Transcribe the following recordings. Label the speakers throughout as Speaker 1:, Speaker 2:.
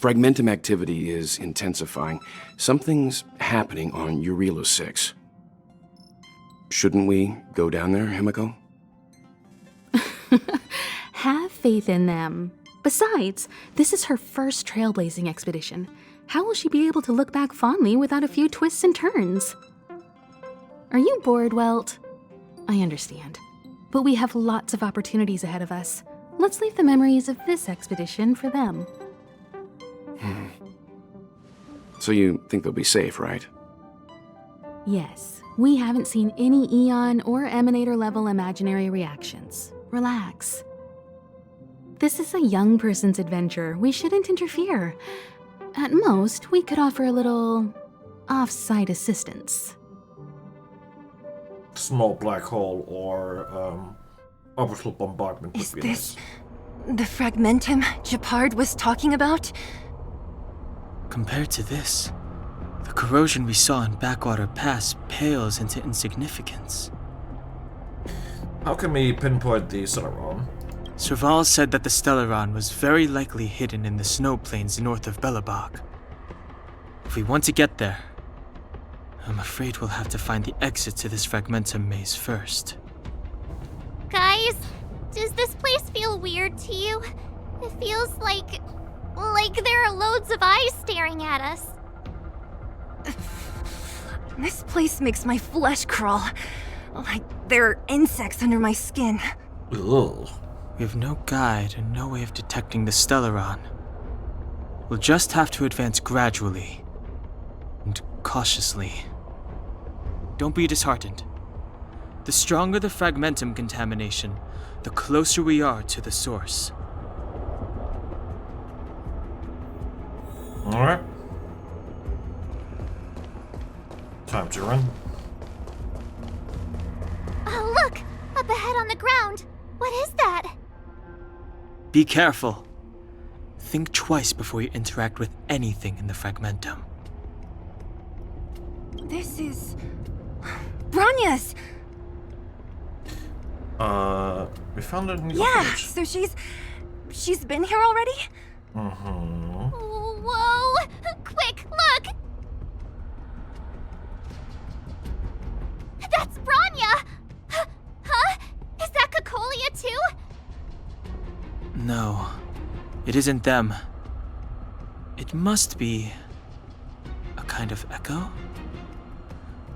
Speaker 1: Fragmentum activity is intensifying. Something's happening on Jarilo-6. Shouldn't we go down there, Himiko?
Speaker 2: Have faith in them. Besides, this is her first trailblazing expedition. How will she be able to look back fondly without a few twists and turns? Are you bored, Welt? I understand. But we have lots of opportunities ahead of us. Let's leave the memories of this expedition for them.
Speaker 1: So you think they'll be safe, right?
Speaker 2: Yes, we haven't seen any Eon or Emanator level imaginary reactions. Relax. This is a young person's adventure. We shouldn't interfere. At most, we could offer a little off-site assistance.
Speaker 3: Small black hole or orbital bombardment would
Speaker 4: Is
Speaker 3: be
Speaker 4: this
Speaker 3: nice.
Speaker 4: the Fragmentum Japard was talking about?
Speaker 5: Compared to this, the corrosion we saw in Backwater Pass pales into insignificance.
Speaker 3: How can we pinpoint the Stellaron?
Speaker 5: Serval said that the Stellaron was very likely hidden in the snow plains north of Belobog. If we want to get there, I'm afraid we'll have to find the exit to this Fragmentum maze first.
Speaker 6: Guys, does this place feel weird to you? It feels like there are loads of eyes staring at us.
Speaker 4: This place makes my flesh crawl. Like there are insects under my skin.
Speaker 3: Ugh.
Speaker 5: We have no guide and no way of detecting the Stellaron. We'll just have to advance gradually and cautiously. Don't be disheartened. The stronger the Fragmentum contamination, the closer we are to the source.
Speaker 3: Alright. Time to run.
Speaker 6: Oh, look! Up ahead on the ground! What is that?
Speaker 5: Be careful. Think twice before you interact with anything in the Fragmentum.
Speaker 4: This is Bronya's.
Speaker 3: We found a new
Speaker 4: Yeah,
Speaker 3: village.
Speaker 4: so she's been here already?
Speaker 3: Mm-hmm.
Speaker 6: Whoa! Quick, look! That's Bronya! Huh? Is that Cocolia too?
Speaker 5: No, it isn't them. It must be a kind of echo?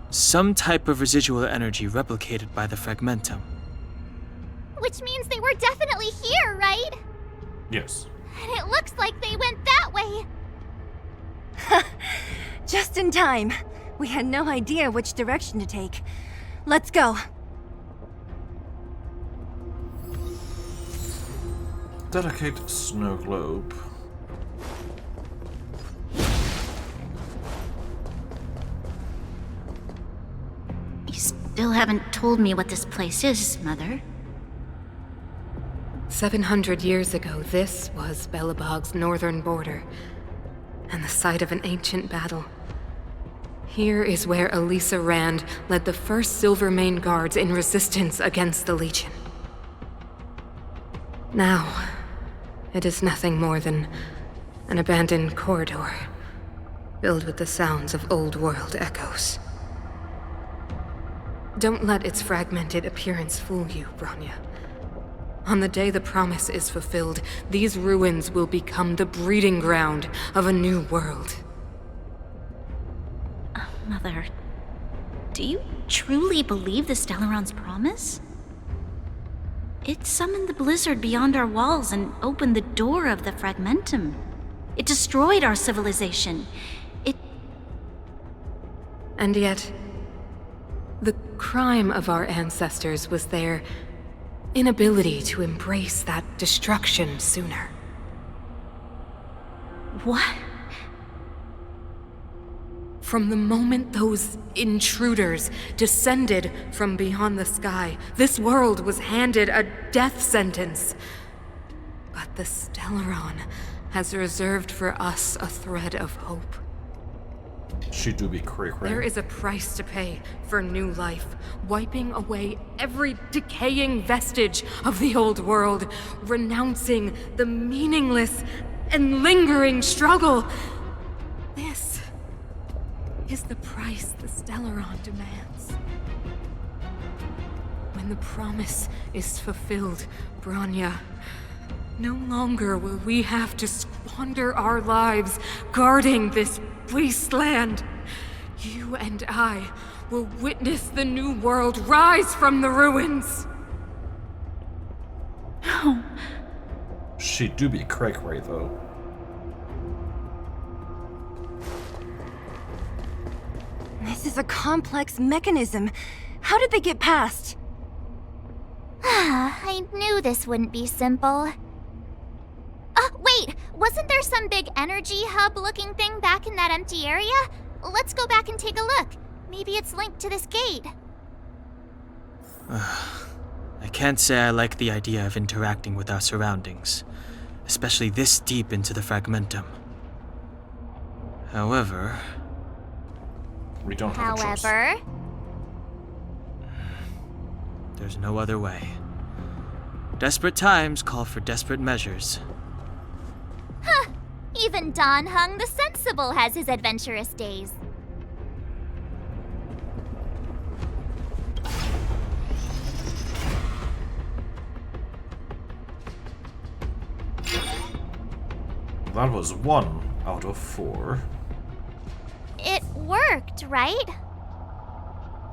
Speaker 5: Some type of residual energy replicated by the Fragmentum.
Speaker 6: Which means they were definitely here, right?
Speaker 3: Yes.
Speaker 6: And it looks like they went that way.
Speaker 4: Just in time. We had no idea which direction to take. Let's go.
Speaker 3: Delicate snow globe.
Speaker 7: You still haven't told me what this place is, Mother.
Speaker 2: 700 years ago, this was Belobog's northern border, and the site of an ancient battle. Here is where Elisa Rand led the first Silvermane Guards in resistance against the Legion. Now, it is nothing more than an abandoned corridor, filled with the sounds of old-world echoes. Don't let its fragmented appearance fool you, Bronya. On the day the promise is fulfilled, these ruins will become the breeding ground of a new world.
Speaker 7: Mother, do you truly believe the Stellaron's promise? It summoned the blizzard beyond our walls and opened the door of the Fragmentum. It destroyed our civilization.
Speaker 2: And yet, the crime of our ancestors was their inability to embrace that destruction sooner.
Speaker 7: What?
Speaker 2: From the moment those intruders descended from beyond the sky, this world was handed a death sentence. But the Stellaron has reserved for us a thread of hope.
Speaker 3: She do be cray.
Speaker 2: There is a price to pay for new life, wiping away every decaying vestige of the old world, renouncing the meaningless
Speaker 8: and lingering struggle. This is the price the Stellaron demands. When the promise is fulfilled, Bronya, no longer will we have to squander our lives guarding this wasteland. You and I will witness the new world rise from the ruins.
Speaker 7: No.
Speaker 3: She do be cray-cray, though.
Speaker 4: This is a complex mechanism. How did they get past?
Speaker 6: I knew this wouldn't be simple. Wait! Wasn't there some big energy hub-looking thing back in that empty area? Let's go back and take a look. Maybe it's linked to this gate.
Speaker 5: I can't say I like the idea of interacting with our surroundings, especially this deep into the Fragmentum. However...
Speaker 3: We don't have a choice.
Speaker 6: However...
Speaker 5: there's no other way. Desperate times call for desperate measures.
Speaker 6: Even Don Hung the Sensible has his adventurous days.
Speaker 3: That was 1 out of 4.
Speaker 6: It worked, right?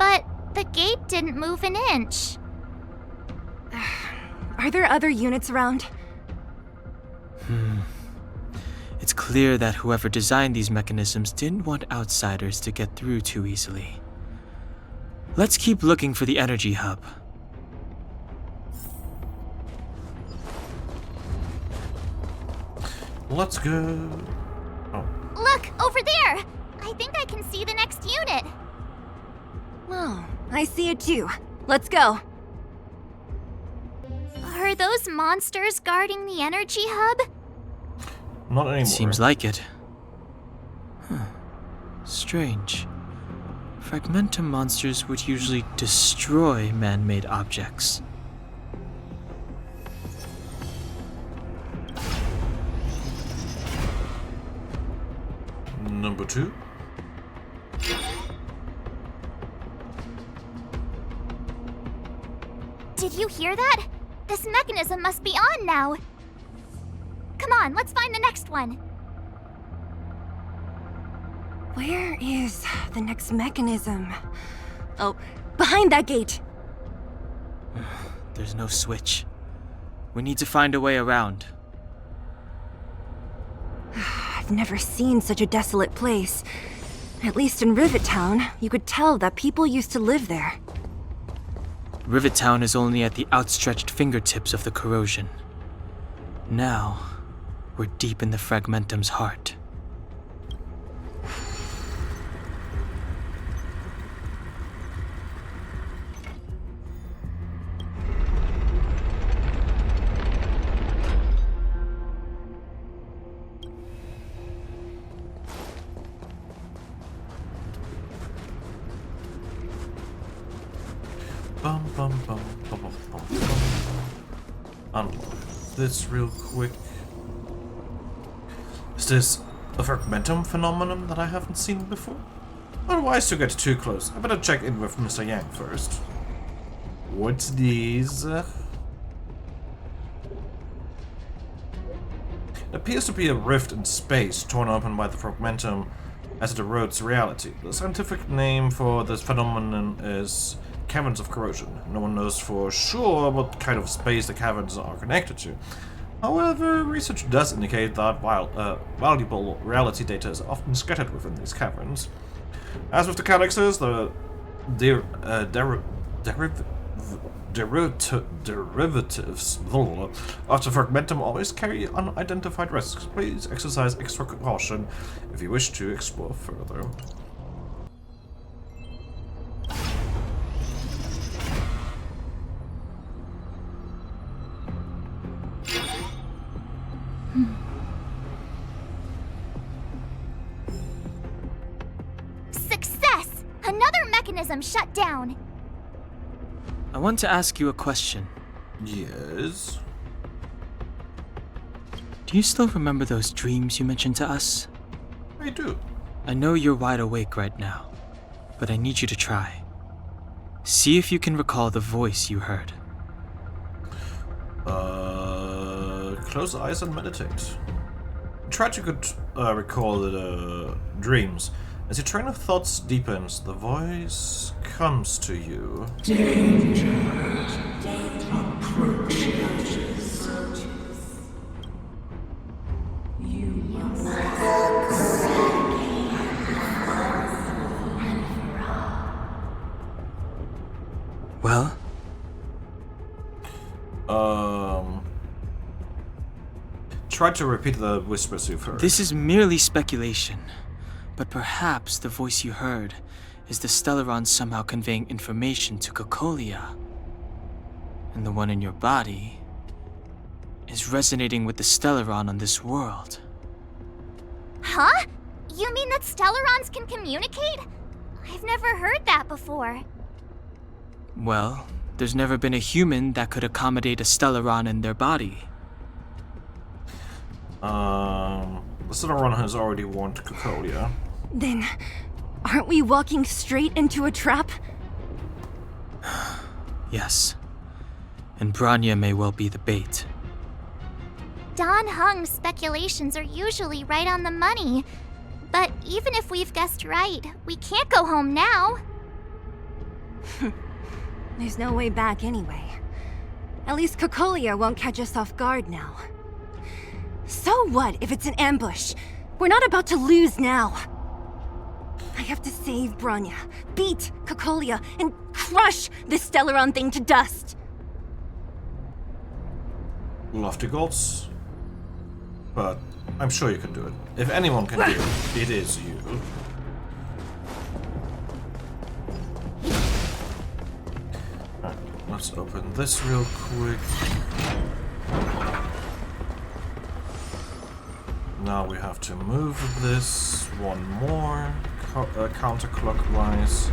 Speaker 6: But the gate didn't move an inch.
Speaker 4: Are there other units around?
Speaker 5: It's clear that whoever designed these mechanisms didn't want outsiders to get through too easily. Let's keep looking for the energy hub.
Speaker 3: Let's go. Oh,
Speaker 6: Look, over there! I think I can see the next unit.
Speaker 4: Oh, I see it too. Let's go.
Speaker 6: Are those monsters guarding the energy hub?
Speaker 3: not anymore.
Speaker 5: Seems like it. Strange. Fragmentum monsters would usually destroy man-made objects.
Speaker 3: Number 2.
Speaker 6: Did you hear that? This mechanism must be on now. Come on, let's find the next one.
Speaker 4: Where is the next mechanism? Oh, behind that gate.
Speaker 5: There's no switch. We need to find a way around.
Speaker 4: I've never seen such a desolate place. At least in Rivet Town, you could tell that people used to live there.
Speaker 5: Rivet Town is only at the outstretched fingertips of the corrosion. Now, we're deep in the Fragmentum's heart.
Speaker 3: Unlock this real quick. Is this a Fragmentum phenomenon that I haven't seen before? Otherwise, to get too close, I better check in with Mr. Yang first. What's these? It appears to be a rift in space torn open by the Fragmentum as it erodes reality. The scientific name for this phenomenon is caverns of corrosion. No one knows for sure what kind of space the caverns are connected to. However, research does indicate that while valuable reality data is often scattered within these caverns. As with the calyxes, the derivatives of the Fragmentum always carry unidentified risks. Please exercise extra caution if you wish to explore further.
Speaker 6: Success! Another mechanism shut down.
Speaker 5: I want to ask you a question.
Speaker 3: Yes.
Speaker 5: Do Do you still remember those dreams you mentioned to us?
Speaker 3: I do.
Speaker 5: I know you're wide awake right now, but I need you to try. See if you can recall the voice you heard.
Speaker 3: Close eyes and meditate. Try to recall the dreams. As your train of thoughts deepens, the voice comes to you.
Speaker 5: Well?
Speaker 3: Try to repeat the whispers you've heard.
Speaker 5: This is merely speculation, but perhaps the voice you heard is the Stellaron somehow conveying information to Cocolia. And the one in your body is resonating with the Stellaron on this world.
Speaker 6: Huh? You mean that Stellarons can communicate? I've never heard that before.
Speaker 5: Well, there's never been a human that could accommodate a Stellaron in their body.
Speaker 3: The Stellaron has already warned Cocolia.
Speaker 4: Then, aren't we walking straight into a trap?
Speaker 5: Yes. And Branya may well be the bait.
Speaker 6: Don Hung's speculations are usually right on the money. But even if we've guessed right, we can't go home now.
Speaker 4: There's no way back anyway. At least Cocolia won't catch us off guard now. So what if it's an ambush? We're not about to lose now. I have to save Branya, beat Cocolia, and crush this Stellaron thing to dust.
Speaker 3: Lofty goals, but I'm sure you can do it. If anyone can do it, it is you. Alright, let's open this real quick. Now we have to move this one more counterclockwise,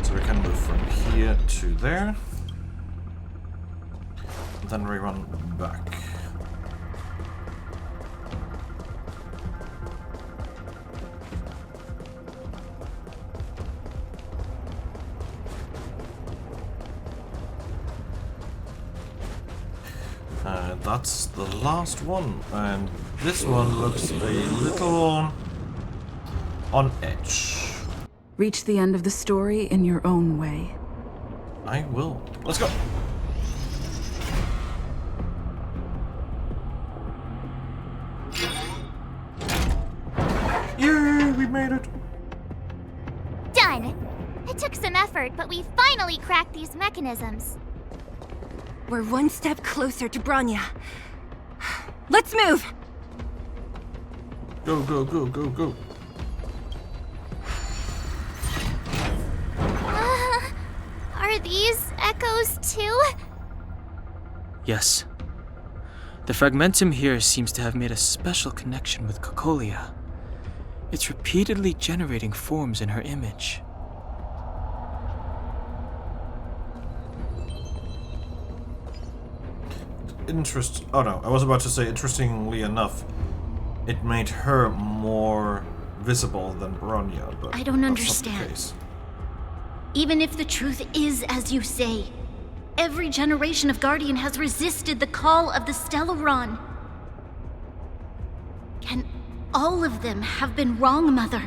Speaker 3: so we can move from here to there. Then we run back. That's the last one, and this one looks a little on edge.
Speaker 9: Reach the end of the story in your own way.
Speaker 3: I will. Let's go. Yay, we made it.
Speaker 6: Done! It took some effort, but we finally cracked these mechanisms.
Speaker 4: We're one step closer to Branya. Let's move!
Speaker 3: Go, go, go, go, go.
Speaker 6: Are these echoes too?
Speaker 5: Yes. The Fragmentum here seems to have made a special connection with Cocolia. It's repeatedly generating forms in her image.
Speaker 3: Oh no, I was about to say, interestingly enough, it made her more visible than Branya, but
Speaker 7: I don't
Speaker 3: that's not the
Speaker 7: understand.
Speaker 3: case.
Speaker 7: Even if the truth is as you say, every generation of Guardian has resisted the call of the Stellaron. Can all of them have been wrong, Mother?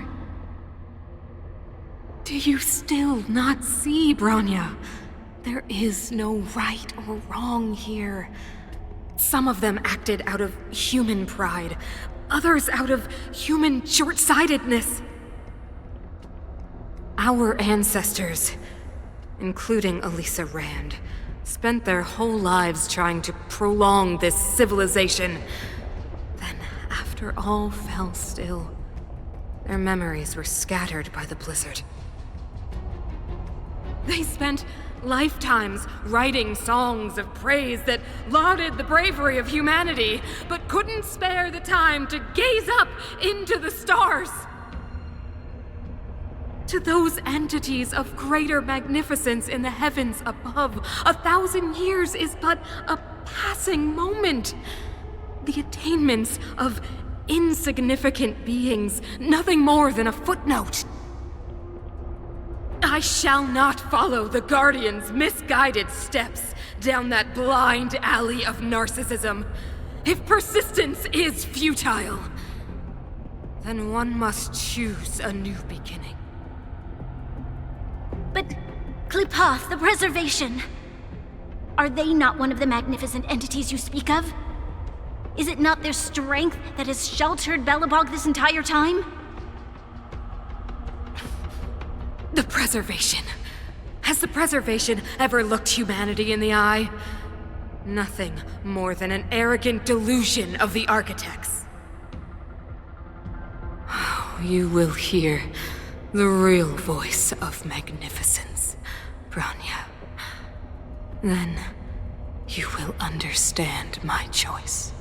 Speaker 8: Do you still not see, Branya? There is no right or wrong here. Some of them acted out of human pride, others out of human short-sightedness. Our ancestors, including Elisa Rand, spent their whole lives trying to prolong this civilization. Then, after all fell still, their memories were scattered by the blizzard. They spent lifetimes writing songs of praise that lauded the bravery of humanity, but couldn't spare the time to gaze up into the stars. To those entities of greater magnificence in the heavens above, 1,000 years is but a passing moment. The attainments of insignificant beings, nothing more than a footnote. I shall not follow the Guardian's misguided steps down that blind alley of narcissism. If persistence is futile, then one must choose a new beginning.
Speaker 7: But Klipoth, the Preservation, are they not one of the magnificent entities you speak of? Is it not their strength that has sheltered Belobog this entire time?
Speaker 8: The Preservation. Has the Preservation ever looked humanity in the eye? Nothing more than an arrogant delusion of the architects. Oh, you will hear the real voice of magnificence, Bronya. Then you will understand my choice.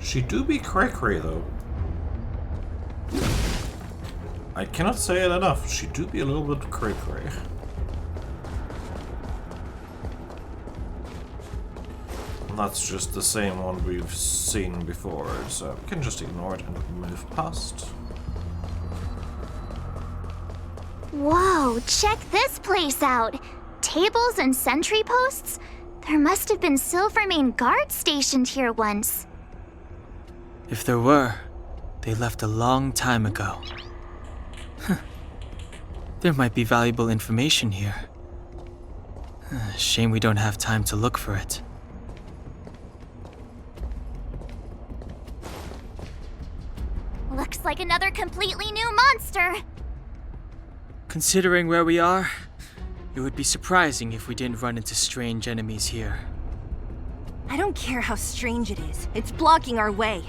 Speaker 3: She do be cray-cray, though. I cannot say it enough. She do be a little bit cray-cray. That's just the same one we've seen before, so we can just ignore it and move past.
Speaker 6: Whoa, check this place out! Tables and sentry posts? There must have been Silvermane guards stationed here once.
Speaker 5: If there were, they left a long time ago. There might be valuable information here. Shame we don't have time to look for it.
Speaker 6: Looks like another completely new monster!
Speaker 5: Considering where we are, it would be surprising if we didn't run into strange enemies here.
Speaker 4: I don't care how strange it is. It's blocking our way.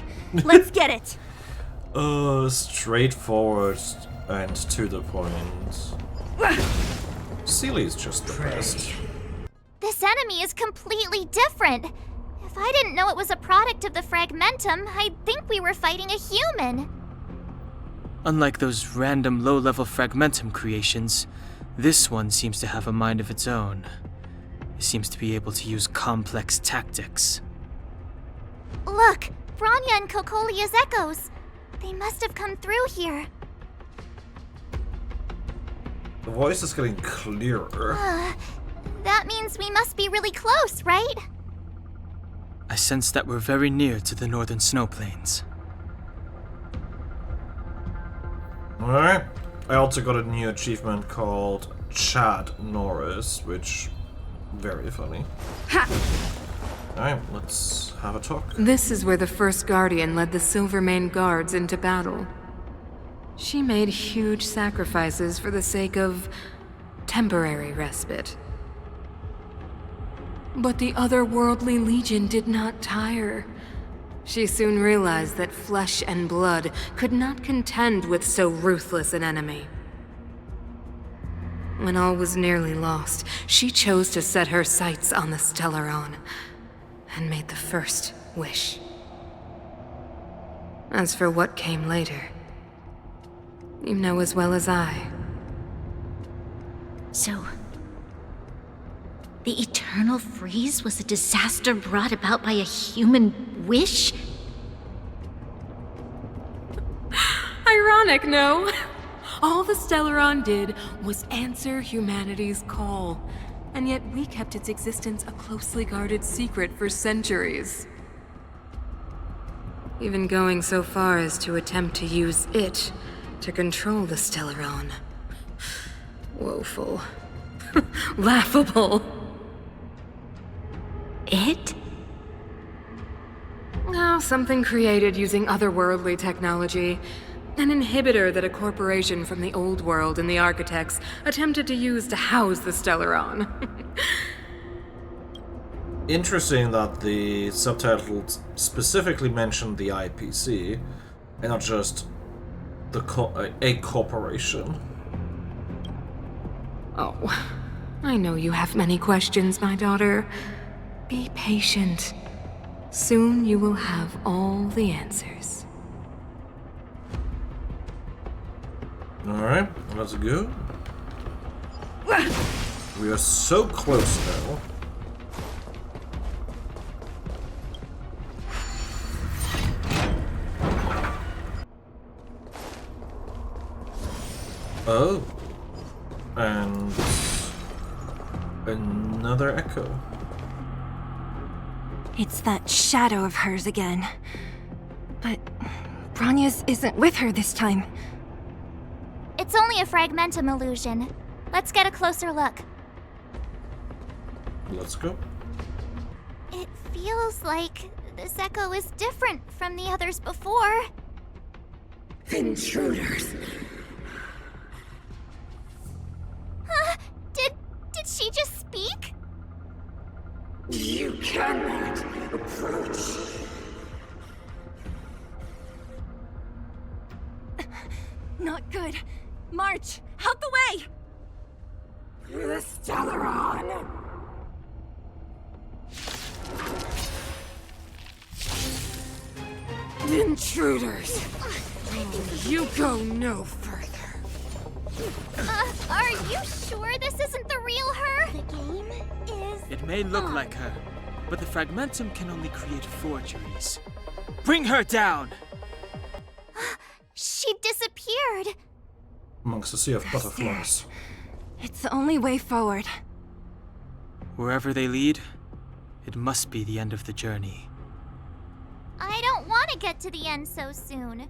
Speaker 4: Let's get it!
Speaker 3: Straightforward and to the point. Seely's just the best.
Speaker 6: This enemy is completely different. If I didn't know it was a product of the Fragmentum, I'd think we were fighting a human.
Speaker 5: Unlike those random low-level Fragmentum creations, this one seems to have a mind of its own. It seems to be able to use complex tactics.
Speaker 6: Look! Bronya and Kokolia's echoes. They must have come through here.
Speaker 3: The voice is getting clearer.
Speaker 6: That means we must be really close, right?
Speaker 5: I sense that we're very near to the northern snow plains.
Speaker 3: Alright. I also got a new achievement called Chad Norris, which... very funny. Alright, let's have a talk.
Speaker 8: This is where the first Guardian led the Silvermane guards into battle. She made huge sacrifices for the sake of temporary respite. But the otherworldly legion did not tire. She soon realized that flesh and blood could not contend with so ruthless an enemy. When all was nearly lost, she chose to set her sights on the Stellaron and made the first wish. As for what came later, you know as well as I.
Speaker 7: So, the eternal freeze was a disaster brought about by a human wish?
Speaker 8: Ironic, no? All the Stellaron did was answer humanity's call, and yet we kept its existence a closely guarded secret for centuries. Even going so far as to attempt to use it to control the Stellaron. Woeful. Laughable.
Speaker 7: It?
Speaker 8: Oh, something created using otherworldly technology. An inhibitor that a corporation from the old world and the architects attempted to use to house the Stellaron.
Speaker 3: Interesting that the subtitles specifically mentioned the IPC, and not just the a corporation.
Speaker 8: Oh, I know you have many questions, my daughter. Be patient. Soon you will have all the answers.
Speaker 3: Alright, let's go. We are so close now. Oh. And another echo.
Speaker 4: It's that shadow of hers again. But Bronya's isn't with her this time.
Speaker 6: It's only a Fragmentum illusion. Let's get a closer look.
Speaker 3: Let's go.
Speaker 6: It feels like this echo is different from the others before.
Speaker 10: Intruders!
Speaker 6: Did she just speak?
Speaker 10: You cannot approach.
Speaker 4: Not good. March, out the way!
Speaker 10: The Stellaron!
Speaker 8: Intruders! You go no further.
Speaker 6: Are you sure this isn't the real her? The game is...
Speaker 5: It may look like her, but the Fragmentum can only create forgeries. Bring her down!
Speaker 6: She disappeared.
Speaker 3: Amongst a sea of butterflies.
Speaker 4: It's the only way forward.
Speaker 5: Wherever they lead, it must be the end of the journey.
Speaker 6: I don't want to get to the end so soon.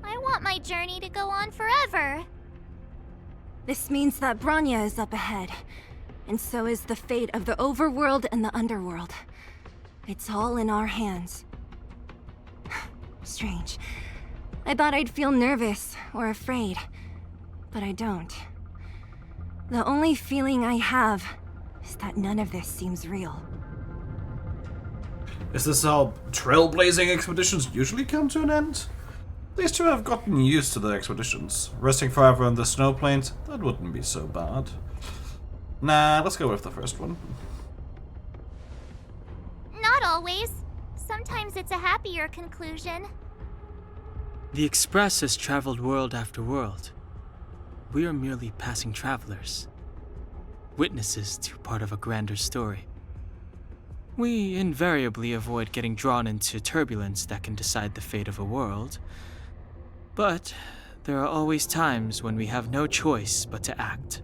Speaker 6: I want my journey to go on forever.
Speaker 4: This means that Bronya is up ahead. And so is the fate of the overworld and the underworld. It's all in our hands. Strange. I thought I'd feel nervous or afraid, but I don't. The only feeling I have is that none of this seems real.
Speaker 3: Is this how trailblazing expeditions usually come to an end? These two have gotten used to their expeditions. Resting forever on the snow plains, that wouldn't be so bad. Nah, let's go with the first one.
Speaker 6: Not always. Sometimes it's a happier conclusion.
Speaker 5: The Express has traveled world after world. We are merely passing travelers, witnesses to part of a grander story. We invariably avoid getting drawn into turbulence that can decide the fate of a world, but there are always times when we have no choice but to act.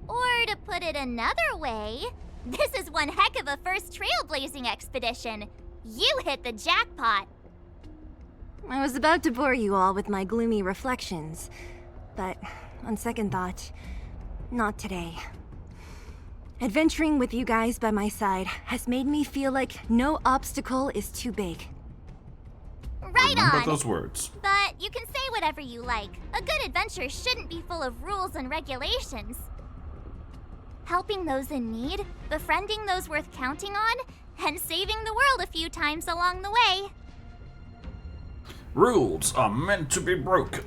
Speaker 6: Or to put it another way, this is one heck of a first trailblazing expedition. You hit the jackpot.
Speaker 4: I was about to bore you all with my gloomy reflections, but on second thought, not today. Adventuring with you guys by my side has made me feel like no obstacle is too big.
Speaker 6: Right
Speaker 3: Remember
Speaker 6: on.
Speaker 3: those words.
Speaker 6: But you can say whatever you like. A good adventure shouldn't be full of rules and regulations. Helping those in need, befriending those worth counting on, and saving the world a few times along the way.
Speaker 3: Rules are meant to be broken.